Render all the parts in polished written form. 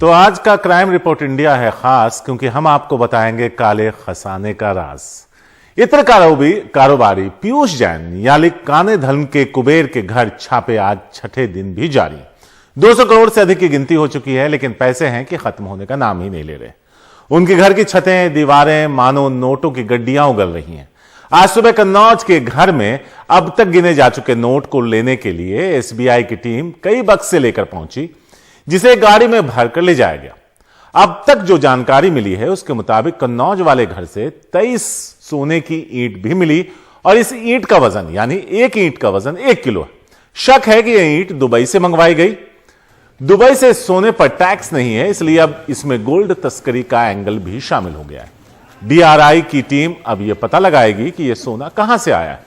तो आज का क्राइम रिपोर्ट इंडिया है खास, क्योंकि हम आपको बताएंगे काले खजाने का राज। इत्र कारोबारी पीयूष जैन यानी काने धन के कुबेर के घर छापे आज छठे दिन भी जारी। 200 करोड़ से अधिक की गिनती हो चुकी है, लेकिन पैसे हैं कि खत्म होने का नाम ही नहीं ले रहे। उनके घर की छतें, दीवारें मानो नोटों की गड्डियां उगल रही हैं। आज सुबह कन्नौज के घर में अब तक गिने जा चुके नोट को लेने के लिए एसबीआई की टीम कई बक्से लेकर पहुंची, जिसे गाड़ी में भरकर ले जाया गया। अब तक जो जानकारी मिली है उसके मुताबिक कन्नौज वाले घर से 23 सोने की ईंट भी मिली और इस ईंट का वजन यानी एक ईंट का वजन 1 किलो है। शक है कि यह ईंट दुबई से मंगवाई गई। दुबई से सोने पर टैक्स नहीं है, इसलिए अब इसमें गोल्ड तस्करी का एंगल भी शामिल हो गया है। डीआरआई की टीम अब यह पता लगाएगी कि यह सोना कहां से आया है।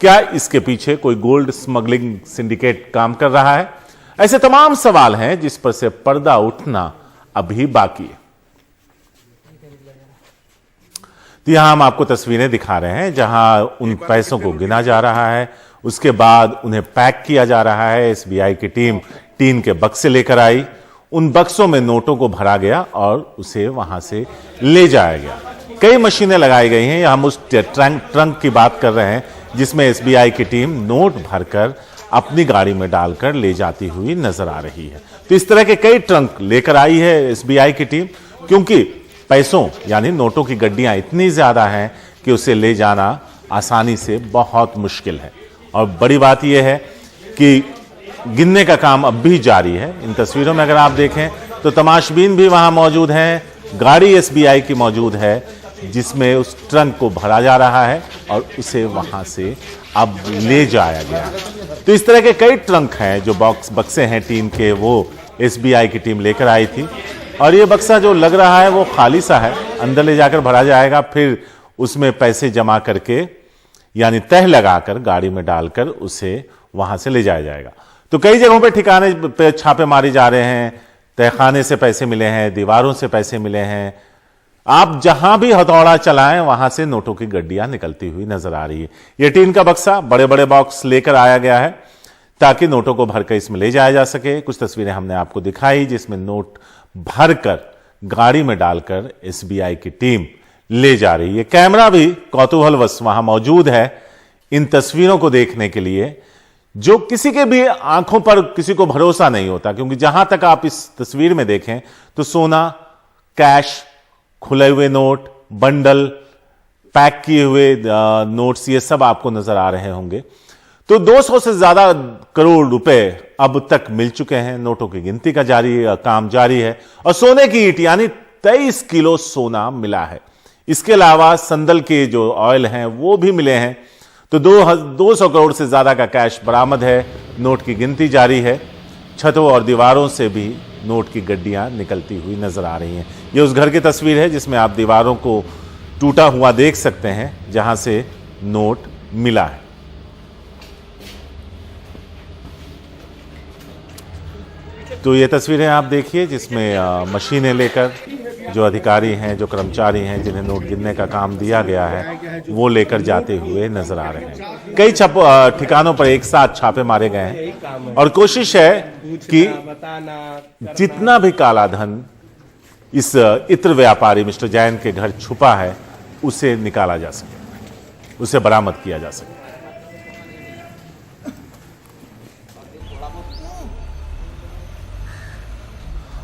क्या इसके पीछे कोई गोल्ड स्मगलिंग सिंडिकेट काम कर रहा है? ऐसे तमाम सवाल हैं जिस पर से पर्दा उठना अभी बाकी है। तो यहां हम आपको तस्वीरें दिखा रहे हैं जहां उन पैसों को गिना जा रहा है, उसके बाद उन्हें पैक किया जा रहा है। एसबीआई की टीम टीन के बक्से लेकर आई, उन बक्सों में नोटों को भरा गया और उसे वहां से ले जाया गया। कई मशीनें लगाई गई हैं। हम उस ट्रंक की बात कर रहे हैं जिसमें एसबीआई की टीम नोट भरकर अपनी गाड़ी में डालकर ले जाती हुई नजर आ रही है। तो इस तरह के कई ट्रंक लेकर आई है एसबीआई की टीम, क्योंकि पैसों यानी नोटों की गड्डियां इतनी ज्यादा हैं कि उसे ले जाना आसानी से बहुत मुश्किल है। और बड़ी बात यह है कि गिनने का काम अब भी जारी है। इन तस्वीरों में अगर आप देखें तो तमाशबीन भी वहां मौजूद हैं, गाड़ी एसबीआई की मौजूद है जिसमें उस ट्रंक को भरा जा रहा है और उसे वहां से अब ले जाया गया। तो इस तरह के कई ट्रंक हैं, जो बक्से हैं टीन के, वो एसबीआई की टीम लेकर आई थी। और ये बक्सा जो लग रहा है वो खाली सा है, अंदर ले जाकर भरा जाएगा, फिर उसमें पैसे जमा करके यानी तह लगाकर गाड़ी में डालकर उसे वहां से ले जाया जाएगा। तो कई जगहों पे ठिकाने पे छापे मारे जा रहे हैं, तहखाने से पैसे मिले हैं, दीवारों से पैसे मिले हैं। आप जहां भी हथौड़ा चलाएं वहां से नोटों की गड्डियां निकलती हुई नजर आ रही है। यह टीन का बक्सा बड़े बड़े बॉक्स लेकर आया गया है ताकि नोटों को भरकर इसमें ले जाया जा सके। कुछ तस्वीरें हमने आपको दिखाई जिसमें नोट भरकर गाड़ी में डालकर एसबीआई की टीम ले जा रही है। कैमरा भी कौतूहलवश वहां मौजूद है इन तस्वीरों को देखने के लिए, जो किसी के भी आंखों पर किसी को भरोसा नहीं होता, क्योंकि जहां तक आप इस तस्वीर में देखें तो सोना, कैश, खुले हुए नोट, बंडल, पैक किए हुए नोट्स, ये सब आपको नजर आ रहे होंगे। तो 200 से ज्यादा करोड़ रुपए अब तक मिल चुके हैं। नोटों की गिनती का काम जारी है और सोने की ईंट यानी 23 किलो सोना मिला है। इसके अलावा संदल के जो ऑयल हैं वो भी मिले हैं। तो 200 करोड़ से ज्यादा का कैश बरामद है। नोट की गिनती जारी है। छतों और दीवारों से भी नोट की गड्डियां निकलती हुई नजर आ रही हैं। ये उस घर की तस्वीर है जिसमें आप दीवारों को टूटा हुआ देख सकते हैं जहां से नोट मिला है। तो ये तस्वीरें आप देखिए जिसमें मशीनें लेकर जो अधिकारी हैं, जो कर्मचारी हैं जिन्हें नोट गिनने का काम दिया गया है, वो लेकर जाते हुए नजर आ रहे हैं। कई ठिकानों पर एक साथ छापे मारे गए हैं और कोशिश है कि जितना भी काला धन इस इत्र व्यापारी मिस्टर जैन के घर छुपा है उसे निकाला जा सके, उसे बरामद किया जा सके।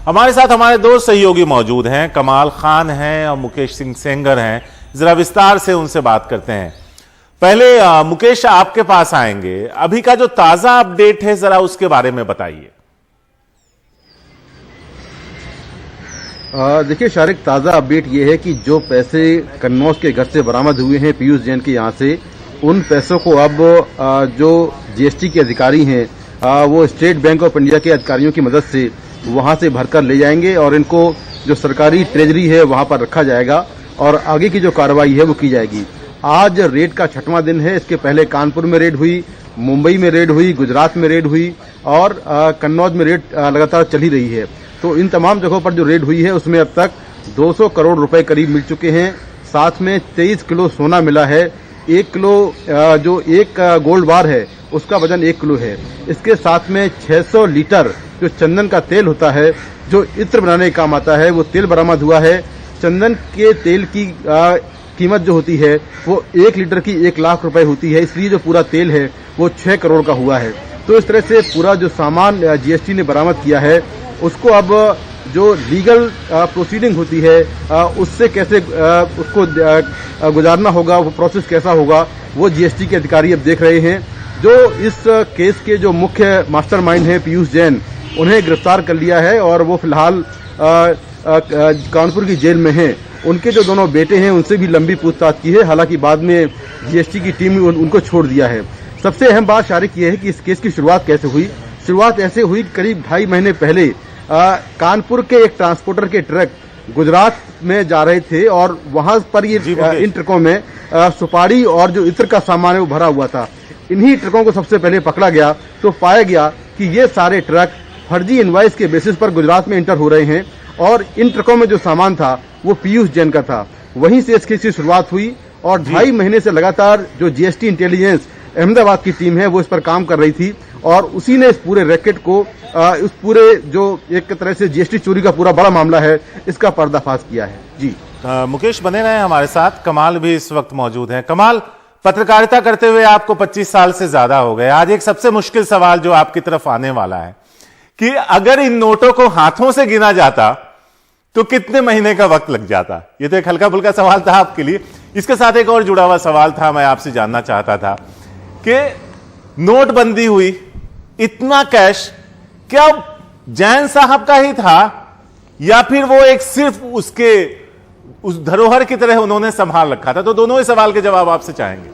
हमारे साथ हमारे दो सहयोगी मौजूद हैं, कमाल खान हैं और मुकेश सिंह सेंगर हैं। जरा विस्तार से उनसे बात करते हैं। पहले मुकेश, आपके पास आएंगे। अभी का जो ताजा अपडेट है जरा उसके बारे में बताइए। देखिए शारिक, ताजा अपडेट ये है कि जो पैसे कन्नौज के घर से बरामद हुए हैं पीयूष जैन के यहाँ से, उन पैसों को अब जो जीएसटी के अधिकारी हैं वो स्टेट बैंक ऑफ इंडिया के अधिकारियों की मदद से वहां से भरकर ले जाएंगे और इनको जो सरकारी ट्रेजरी है वहां पर रखा जाएगा और आगे की जो कार्रवाई है वो की जाएगी। आज रेड का 6वां दिन है। इसके पहले कानपुर में रेड हुई, मुंबई में रेड हुई, गुजरात में रेड हुई और कन्नौज में रेड लगातार चल ही रही है। तो इन तमाम जगहों पर जो रेड हुई है उसमें अब तक 200 करोड़ रुपए करीब मिल चुके हैं। साथ में 23 किलो सोना मिला है। 1 किलो जो एक गोल्ड बार है उसका वजन 1 किलो है। इसके साथ में 600 लीटर जो चंदन का तेल होता है, जो इत्र बनाने का काम आता है, वो तेल बरामद हुआ है। चंदन के तेल की कीमत जो होती है वो 1 लीटर की 1 लाख रुपए होती है, इसलिए जो पूरा तेल है वो 6 करोड़ का हुआ है। तो इस तरह से पूरा जो सामान जीएसटी ने बरामद किया है उसको अब जो लीगल प्रोसीडिंग होती है उससे कैसे उसको गुजारना होगा, वो प्रोसेस कैसा होगा, वो जीएसटी के अधिकारी अब देख रहे हैं। जो इस केस के जो मुख्य मास्टरमाइंड हैं पीयूष जैन, उन्हें गिरफ्तार कर लिया है और वो फिलहाल कानपुर की जेल में हैं। उनके जो दोनों बेटे हैं उनसे भी लंबी पूछताछ की है, हालांकि बाद में जीएसटी की टीम ने उनको छोड़ दिया है। सबसे अहम बात शारिक ये है कि इस केस की शुरुआत कैसे हुई। शुरुआत ऐसे हुई, करीब 2.5 महीने पहले कानपुर के एक ट्रांसपोर्टर के ट्रक गुजरात में जा रहे थे और वहां पर ये इन ट्रकों में सुपारी और जो इत्र का सामान है वो भरा हुआ था। इन्हीं ट्रकों को सबसे पहले पकड़ा गया तो पाया गया कि ये सारे ट्रक फर्जी इनवॉइस के बेसिस पर गुजरात में इंटर हो रहे हैं और इन ट्रकों में जो सामान था वो पीयूष जैन का था। वहीं से इस केस की शुरुआत हुई और 2.5 महीने से लगातार जो जीएसटी इंटेलिजेंस अहमदाबाद की टीम है वो इस पर काम कर रही थी और उसी ने इस पूरे रैकेट को इस पूरे जो एक तरह से जीएसटी चोरी का पूरा बड़ा मामला है इसका पर्दाफाश किया है। जी मुकेश बने रहे हमारे साथ। कमाल भी इस वक्त मौजूद है। कमाल, पत्रकारिता करते हुए आपको 25 साल से ज्यादा हो गए। आज एक सबसे मुश्किल सवाल जो आपकी तरफ आने वाला है कि अगर इन नोटों को हाथों से गिना जाता तो कितने महीने का वक्त लग जाता। ये तो एक हल्का फुल्का सवाल था आपके लिए। इसके साथ एक और जुड़ा हुआ सवाल था, मैं आपसे जानना चाहता था कि नोटबंदी हुई, इतना कैश क्या जैन साहब का ही था या फिर वो एक सिर्फ उसके उस धरोहर की तरह उन्होंने संभाल रखा था? तो दोनों ही सवाल के जवाब आपसे चाहेंगे।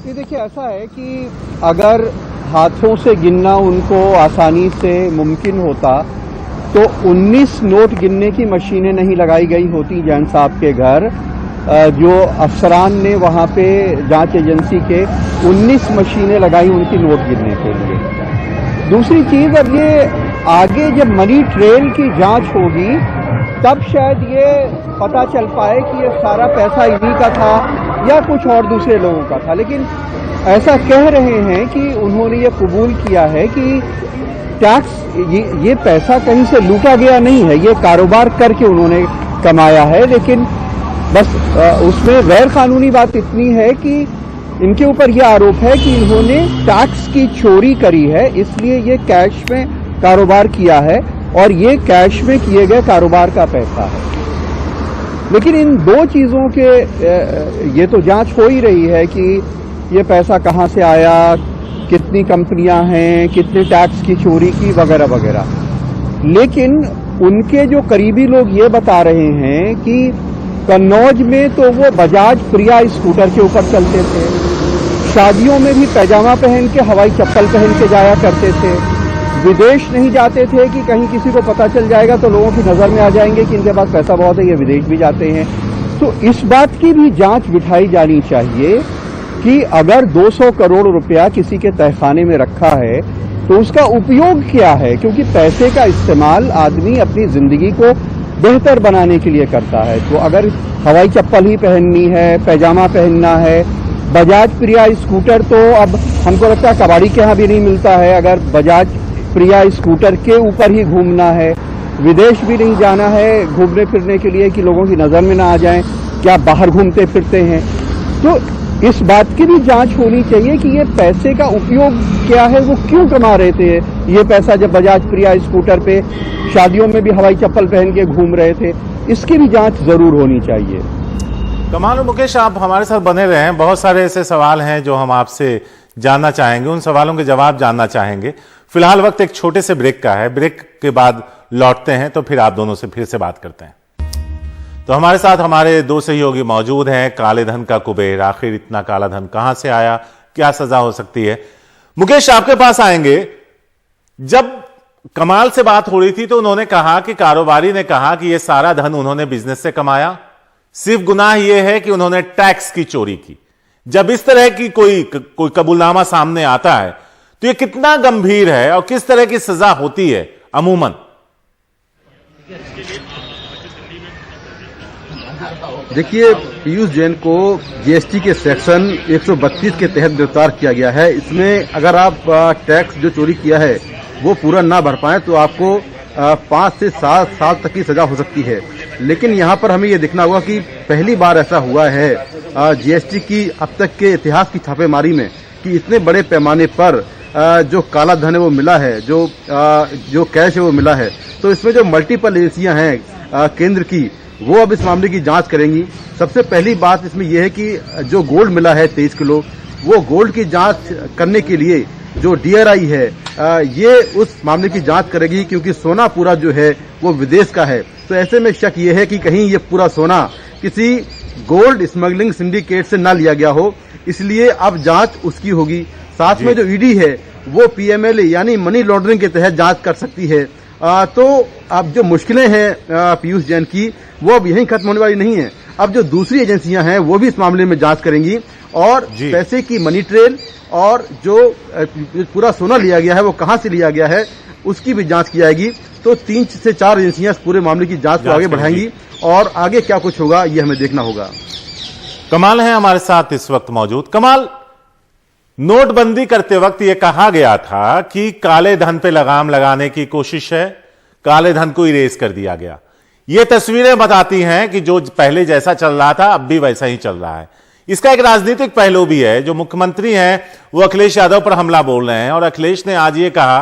ये देखिए, ऐसा है कि अगर हाथों से गिनना उनको आसानी से मुमकिन होता तो 19 नोट गिनने की मशीनें नहीं लगाई गई होती जैन साहब के घर। जो अफसरान ने वहां पे जांच एजेंसी के 19 मशीनें लगाई उनकी नोट गिनने के लिए। दूसरी चीज, अब ये आगे जब मनी ट्रेल की जांच होगी तब शायद ये पता चल पाए कि ये सारा पैसा इन्हीं का था या कुछ और दूसरे लोगों का था। लेकिन ऐसा कह रहे हैं कि उन्होंने ये कबूल किया है कि टैक्स ये पैसा कहीं से लूटा गया नहीं है, ये कारोबार करके उन्होंने कमाया है। लेकिन बस उसमें गैर कानूनी बात इतनी है कि इनके ऊपर यह आरोप है कि इन्होंने टैक्स की चोरी करी है, इसलिए ये कैश में कारोबार किया है और ये कैश में किए गए कारोबार का पैसा है। लेकिन इन दो चीजों के ये तो जांच हो ही रही है कि ये पैसा कहां से आया, कितनी कंपनियां हैं, कितने टैक्स की चोरी की, वगैरह वगैरह। लेकिन उनके जो करीबी लोग ये बता रहे हैं कि कन्नौज में तो वो बजाज प्रिया स्कूटर के ऊपर चलते थे, शादियों में भी पैजामा पहन के हवाई चप्पल पहन के जाया करते थे, विदेश नहीं जाते थे कि कहीं किसी को पता चल जाएगा तो लोगों की नजर में आ जाएंगे कि इनके पास पैसा बहुत है, ये विदेश भी जाते हैं। तो इस बात की भी जांच बिठाई जानी चाहिए कि अगर 200 करोड़ रुपया किसी के तहखाने में रखा है तो उसका उपयोग क्या है, क्योंकि पैसे का इस्तेमाल आदमी अपनी जिंदगी को बेहतर बनाने के लिए करता है। तो अगर हवाई चप्पल ही पहननी है, पैजामा पहनना है, बजाज प्रिया स्कूटर तो अब हमको लगता है कबाड़ी के यहाँ भी नहीं मिलता है। अगर बजाज प्रिया स्कूटर के ऊपर ही घूमना है, विदेश भी नहीं जाना है घूमने फिरने के लिए कि लोगों की नजर में ना आ जाएं क्या बाहर घूमते फिरते हैं, तो इस बात की भी जांच होनी चाहिए कि ये पैसे का उपयोग क्या है, वो क्यों कमा रहे थे ये पैसा जब बजाज प्रिया स्कूटर पे शादियों में भी हवाई चप्पल पहन के घूम रहे थे। इसकी भी जांच जरूर होनी चाहिए। कमाल मुकेश, आप हमारे साथ बने रहे हैं। बहुत सारे ऐसे सवाल हैं जो हम आपसे जानना चाहेंगे, उन सवालों के जवाब जानना चाहेंगे। फिलहाल वक्त एक छोटे से ब्रेक का है, ब्रेक के बाद लौटते हैं तो फिर आप दोनों से फिर से बात करते हैं। तो हमारे साथ हमारे दो सहयोगी मौजूद हैं। काले धन का कुबेर, आखिर इतना काला धन कहां से आया, क्या सजा हो सकती है? मुकेश, आपके पास आएंगे। जब कमाल से बात हो रही थी तो उन्होंने कहा कि कारोबारी ने कहा कि यह सारा धन उन्होंने बिजनेस से कमाया, सिर्फ गुनाह यह है कि उन्होंने टैक्स की चोरी की। जब इस तरह की कोई कबूलनामा सामने आता है तो यह कितना गंभीर है और किस तरह की सजा होती है अमूमन? देखिए, पीयूष जैन को जीएसटी के सेक्शन 132 के तहत गिरफ्तार किया गया है। इसमें अगर आप टैक्स जो चोरी किया है वो पूरा ना भर पाए तो आपको 5 से 7 साल तक की सजा हो सकती है। लेकिन यहाँ पर हमें ये देखना होगा कि पहली बार ऐसा हुआ है जीएसटी की अब तक के इतिहास की छापेमारी में कि इतने बड़े पैमाने पर जो काला धन है वो मिला है, जो कैश है वो मिला है। तो इसमें जो मल्टीपल एजेंसियां हैं केंद्र की, वो अब इस मामले की जांच करेंगी। सबसे पहली बात इसमें यह है कि जो गोल्ड मिला है 23 किलो, वो गोल्ड की जांच करने के लिए जो डीआरआई है ये उस मामले की जांच करेगी, क्योंकि सोना पूरा जो है वो विदेश का है। तो ऐसे में शक ये है कि कहीं ये पूरा सोना किसी गोल्ड स्मगलिंग सिंडिकेट से ना लिया गया हो, इसलिए अब जांच उसकी होगी। साथ में जो ईडी है वो पीएमएलए यानी मनी लॉन्ड्रिंग के तहत जांच कर सकती है। तो अब जो मुश्किलें हैं पीयूष जैन की, वो अब यहीं खत्म होने वाली नहीं है। अब जो दूसरी एजेंसियां हैं वो भी इस मामले में जांच करेंगी और पैसे की मनी ट्रेल और जो पूरा सोना लिया गया है वो कहां से लिया गया है उसकी भी जांच की जाएगी। तो 3 से 4 एजेंसियां इस पूरे मामले की जांच को आगे बढ़ाएंगी और आगे क्या कुछ होगा ये हमें देखना होगा। कमाल है हमारे साथ इस वक्त मौजूद। कमाल, नोटबंदी करते वक्त यह कहा गया था कि काले धन पे लगाम लगाने की कोशिश है, काले धन को इरेज कर दिया गया। ये तस्वीरें बताती हैं कि जो पहले जैसा चल रहा था अब भी वैसा ही चल रहा है। इसका एक राजनीतिक पहलू भी है। जो मुख्यमंत्री हैं वो अखिलेश यादव पर हमला बोल रहे हैं और अखिलेश ने आज ये कहा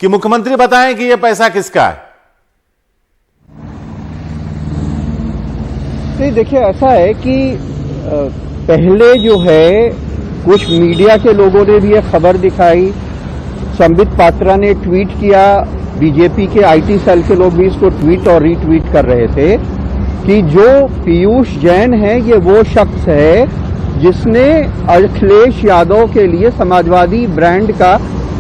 कि मुख्यमंत्री बताएं कि ये पैसा किसका है। तो देखिए, ऐसा है कि पहले जो है कुछ मीडिया के लोगों ने भी एक खबर दिखाई, संबित पात्रा ने ट्वीट किया, बीजेपी के आईटी सेल के लोग भी इसको ट्वीट और रीट्वीट कर रहे थे कि जो पीयूष जैन है ये वो शख्स है जिसने अखिलेश यादव के लिए समाजवादी ब्रांड का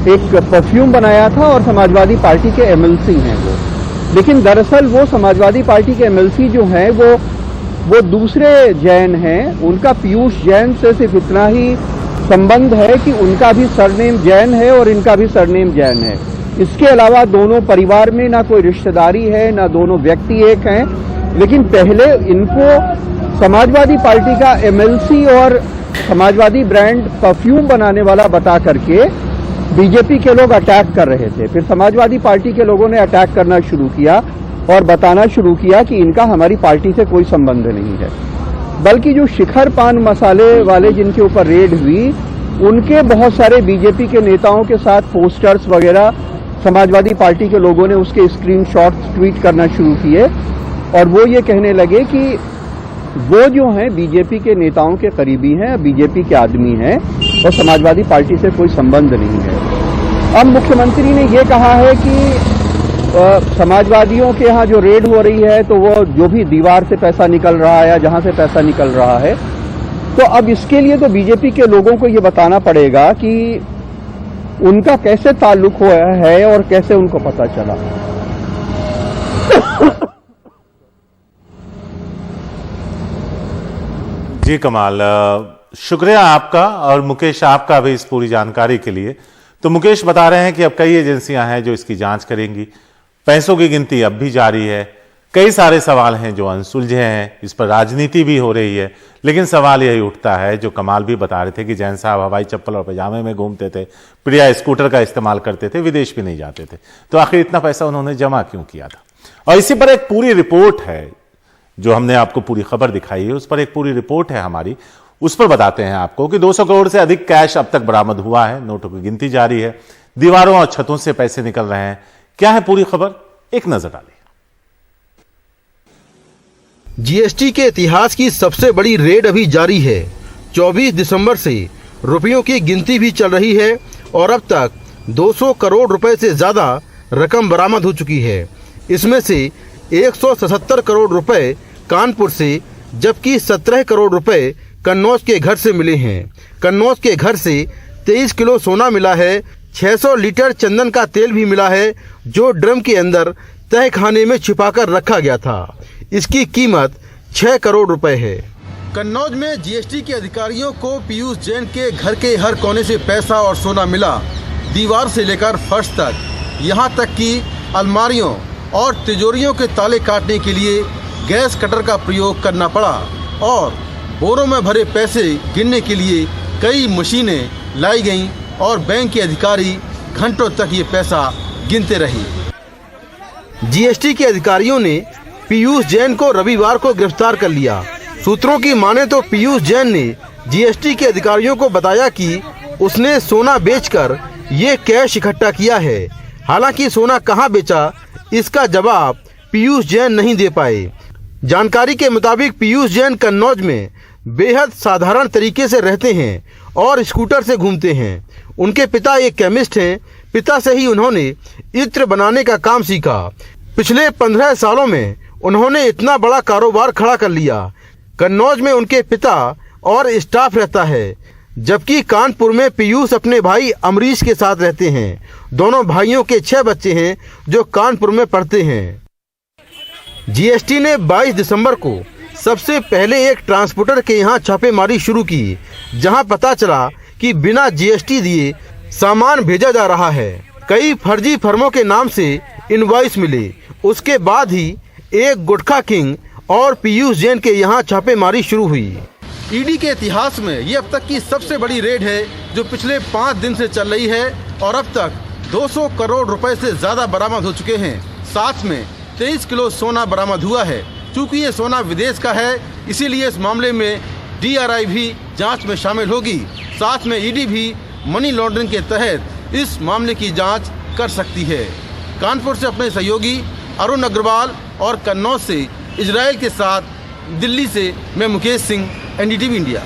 एक परफ्यूम बनाया था और समाजवादी पार्टी के एमएलसी हैं वो। लेकिन दरअसल वो समाजवादी पार्टी के एमएलसी जो हैं वो दूसरे जैन हैं। उनका पीयूष जैन से सिर्फ इतना ही संबंध है कि उनका भी सरनेम जैन है और इनका भी सरनेम जैन है। इसके अलावा दोनों परिवार में ना कोई रिश्तेदारी है, ना दोनों व्यक्ति एक हैं। लेकिन पहले इनको समाजवादी पार्टी का एमएलसी और समाजवादी ब्रांड परफ्यूम बनाने वाला बता करके बीजेपी के लोग अटैक कर रहे थे। फिर समाजवादी पार्टी के लोगों ने अटैक करना शुरू किया और बताना शुरू किया कि इनका हमारी पार्टी से कोई संबंध नहीं है। बल्कि जो शिखर पान मसाले वाले जिनके ऊपर रेड हुई, उनके बहुत सारे बीजेपी के नेताओं के साथ पोस्टर्स वगैरह समाजवादी पार्टी के लोगों ने उसके स्क्रीनशॉट्स ट्वीट करना शुरू किए और वो ये कहने लगे कि वो जो हैं बीजेपी के नेताओं के करीबी हैं, बीजेपी के आदमी हैं और समाजवादी पार्टी से कोई संबंध नहीं है। अब मुख्यमंत्री ने ये कहा है कि समाजवादियों के यहाँ जो रेड हो रही है तो वो जो भी दीवार से पैसा निकल रहा है या जहां से पैसा निकल रहा है, तो अब इसके लिए तो बीजेपी के लोगों को ये बताना पड़ेगा कि उनका कैसे ताल्लुक हुआ है और कैसे उनको पता चला। जी कमाल, शुक्रिया आपका और मुकेश आपका भी इस पूरी जानकारी के लिए। तो मुकेश बता रहे हैं कि अब कई एजेंसियां हैं जो इसकी जांच करेंगी, पैसों की गिनती अब भी जारी है, कई सारे सवाल हैं जो अनसुलझे हैं, इस पर राजनीति भी हो रही है। लेकिन सवाल यही उठता है जो कमाल भी बता रहे थे कि जैन साहब हवाई चप्पल और पैजामे में घूमते थे, प्रिया स्कूटर का इस्तेमाल करते थे, विदेश भी नहीं जाते थे, तो आखिर इतना पैसा उन्होंने जमा क्यों किया था। और इसी पर एक पूरी रिपोर्ट है जो हमने आपको पूरी खबर दिखाई है, उस पर एक पूरी रिपोर्ट है हमारी, उस पर बताते हैं आपको कि 200 करोड़ से अधिक कैश अब तक बरामद हुआ है, नोटों की गिनती जारी है, दीवारों और छतों से पैसे निकल रहे हैं। क्या है पूरी खबर, एक नजर डालिए। जीएसटी के इतिहास की सबसे बड़ी रेड अभी जारी है। 24 दिसंबर से रुपयों की गिनती भी चल रही है और अब तक 200 करोड़ रुपए से ज्यादा रकम बरामद हो चुकी है। इसमें से 177 करोड़ रुपए कानपुर से, जबकि 17 करोड़ रुपए कन्नौज के घर से मिले हैं। कन्नौज के घर से 23 किलो सोना मिला है, 600 लीटर चंदन का तेल भी मिला है जो ड्रम के अंदर तहखाने में छिपाकर रखा गया था। इसकी कीमत 6 करोड़ रुपए है। कन्नौज में जीएसटी के अधिकारियों को पीयूष जैन के घर के हर कोने से पैसा और सोना मिला, दीवार से लेकर फर्श तक, यहाँ तक कि अलमारियों और तिजोरियों के ताले काटने के लिए गैस कटर का प्रयोग करना पड़ा। और बोरों में भरे पैसे गिनने के लिए कई मशीनें लाई गईं और बैंक के अधिकारी घंटों तक ये पैसा गिनते रहे। जीएसटी के अधिकारियों ने पीयूष जैन को रविवार को गिरफ्तार कर लिया। सूत्रों की माने तो पीयूष जैन ने जीएसटी के अधिकारियों को बताया कि उसने सोना बेचकर ये कैश इकट्ठा किया है। हालांकि सोना कहां बेचा, इसका जवाब पीयूष जैन नहीं दे पाए। जानकारी के मुताबिक पीयूष जैन कन्नौज में बेहद साधारण तरीके से रहते हैं और स्कूटर से घूमते हैं। उनके पिता एक केमिस्ट हैं। पिता से ही उन्होंने इत्र बनाने का काम सीखा। पिछले 15 सालों में उन्होंने इतना बड़ा कारोबार खड़ा कर लिया। कन्नौज में उनके पिता और स्टाफ रहता है, जबकि कानपुर में पीयूष अपने भाई अमरीश के साथ रहते हैं। दोनों भाइयों के 6 बच्चे हैं जो कानपुर में पढ़ते हैं। जीएसटी ने 22 दिसंबर को सबसे पहले एक ट्रांसपोर्टर के यहाँ छापेमारी शुरू की, जहां पता चला कि बिना जीएसटी दिए सामान भेजा जा रहा है। कई फर्जी फर्मों के नाम से इनवॉइस मिले। उसके बाद ही एक गुटखा किंग और पीयूष जैन के यहाँ छापेमारी शुरू हुई। ईडी के इतिहास में ये अब तक की सबसे बड़ी रेड है, जो पिछले 5 दिन से चल रही है और अब तक 200 करोड़ रुपए से ज्यादा बरामद हो चुके हैं। साथ में 23 किलो सोना बरामद हुआ है। चूँकि ये सोना विदेश का है, इसीलिए इस मामले में DRI भी जांच में शामिल होगी। साथ में ईडी भी मनी लॉन्ड्रिंग के तहत इस मामले की जांच कर सकती है। कानपुर से अपने सहयोगी अरुण अग्रवाल और कन्नौज से इजराइल के साथ दिल्ली से मैं मुकेश सिंह, NDTV इंडिया।